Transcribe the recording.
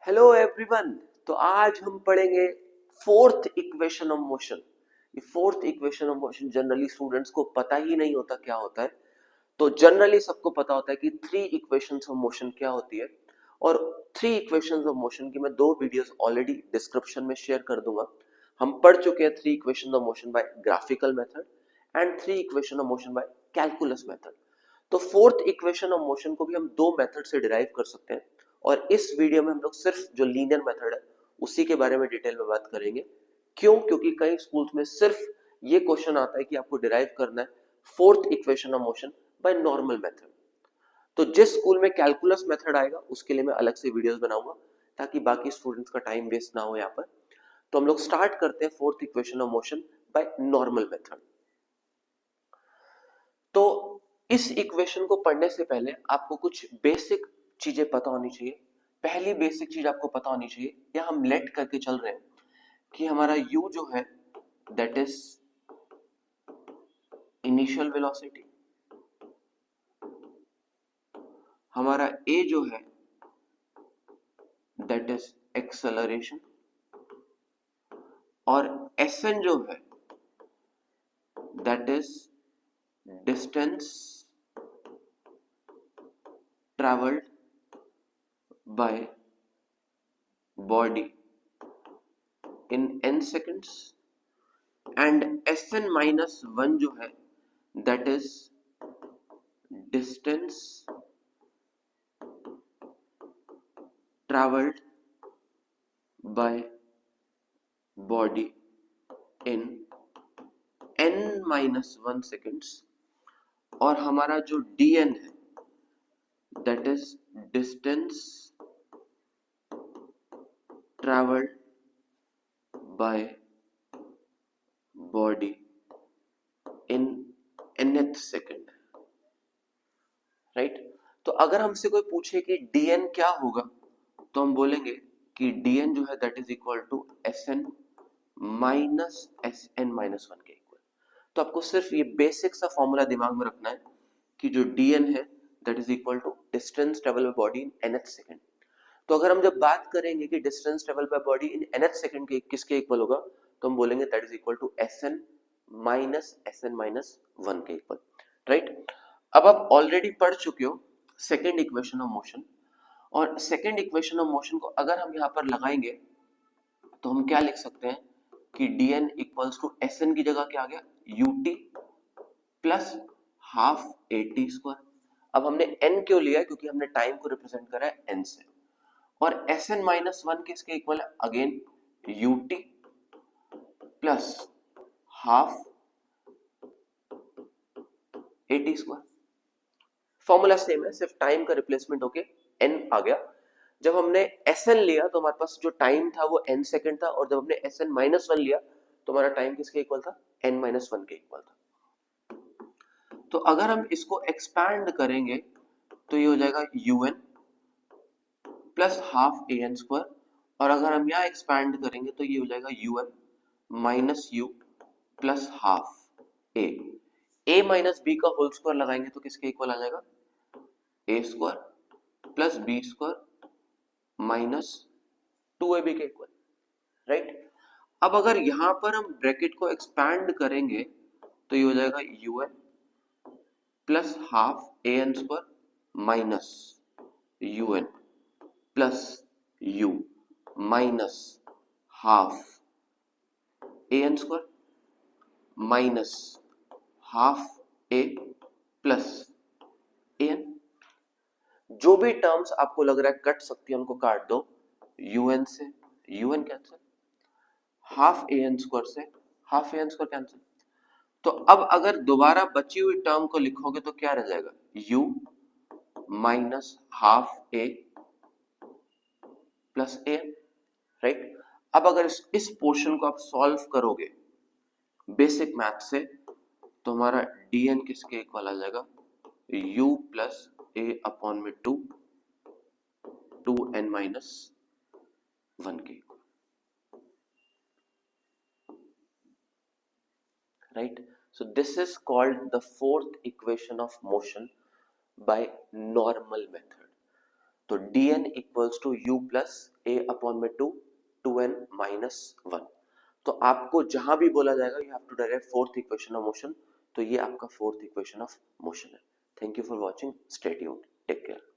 Hello everyone. तो आज हम पढ़ेंगे फोर्थ इक्वेशन ऑफ मोशन। ये fourth equation of motion generally students को पता ही नहीं होता क्या होता है। तो जनरली सबको पता होता है कि थ्री इक्वेशंस ऑफ मोशन क्या होती है, और थ्री इक्वेशंस ऑफ मोशन की मैं दो वीडियोस ऑलरेडी डिस्क्रिप्शन में शेयर कर दूंगा। हम पढ़ चुके हैं three equation of motion by graphical method and three equation of motion by calculus method. तो फोर्थ इक्वेशन ऑफ मोशन को भी हम दो मेथड से डिराइव कर सकते हैं, और इस वीडियो में हम लोग सिर्फ जो लीनियर मेथड है उसी के बारे में डिटेल में बात करेंगे। क्यों? क्योंकि कई स्कूल्स में सिर्फ ये क्वेश्चन आता है कि आपको डिराइव करना है fourth equation of motion by normal method. तो जिस स्कूल में कैलकुलस मेथड आएगा उसके लिए मैं अलग से वीडियोस बनाऊंगा ताकि बाकी स्टूडेंट्स का टाइम वेस्ट ना हो यहाँ पर। तो हम लोग स्टार्ट करते हैं fourth equation of motion by normal method. तो इस इक्वेशन को पढ़ने से पहले आपको कुछ बेसिक चीजें पता होनी चाहिए। पहली बेसिक चीज आपको पता होनी चाहिए, या हम लेट करके चल रहे हैं कि हमारा u जो है दैट इज इनिशियल वेलोसिटी, हमारा a जो है दैट इज एक्सेलरेशन, और sn जो है that is distance travelled by body in n seconds, and sn minus one जो है that is distance travelled by body in n minus one seconds, और हमारा जो dn है that is distance travelled by body in nth second, right. तो अगर हमसे कोई पूछे कि dn क्या होगा तो हम बोलेंगे कि dn जो है that is equal to sn minus sn minus one के इक्वल। तो आपको सिर्फ ये बेसिक सा फॉर्मूला दिमाग में रखना है कि जो dn है that is equal to distance travel by body in nth second. तो अगर हम जब बात करेंगे कि distance travel by body in nth second के किसके इक्वल होगा, तो हम बोलेंगे that is equal to sn minus one के इक्वल, राइट। अब आप ऑलरेडी पढ़ चुके हो सेकेंड इक्वेशन ऑफ मोशन, और सेकेंड इक्वेशन ऑफ मोशन को अगर हम यहाँ पर लगाएंगे तो हम क्या लिख सकते हैं कि dn इक्वल्स टू sn की जगह क्या आ गया ut plus half at square. अब हमने n क्यों लिया है? क्योंकि हमने टाइम को रिप्रेजेंट करा है n से, और sn माइनस वन किसके इक्वल है? Again ut plus half at square. Formula same है, सिर्फ टाइम का रिप्लेसमेंट होके n आ गया। जब हमने sn लिया तो हमारे पास जो टाइम था वो n सेकेंड था, और जब हमने sn माइनस वन लिया तो हमारा टाइम किसके इक्वल था? n माइनस वन के इक्वल था। तो अगर हम इसको एक्सपैंड करेंगे तो ये हो जाएगा un plus half a n square, और अगर हम यहाँ एक्सपैंड करेंगे तो ये हो जाएगा un minus u plus half a minus b का होल स्क्वायर लगाएंगे तो किसके इक्वल आ जाएगा? A square plus b square minus two a b के इक्वल, राइट। अब अगर यहां पर हम ब्रैकेट को एक्सपैंड करेंगे तो ये हो जाएगा un plus half a n square minus un plus u minus half a n square minus half a plus a n. जो भी टर्म्स आपको लग रहा है कट सकती है उनको काट दो, un से un cancel, half a n square से half a n square cancel. तो अब अगर दोबारा बची हुई टर्म को लिखोगे तो क्या रह जाएगा? u minus half a plus A, right. अब अगर इस पोर्शन को आप सॉल्व करोगे बेसिक मैथ से तो हमारा dn किसके इक्वल आ जाएगा? u प्लस ए अपॉन में टू एन माइनस वन के equal, right? So this is called the fourth equation of motion by normal method. तो dn equals to u plus a upon में 2n माइनस 1। तो आपको जहां भी बोला जाएगा you have to direct fourth equation of motion, तो ये आपका फोर्थ इक्वेशन ऑफ मोशन है। Thank you for watching, stay tuned, take care.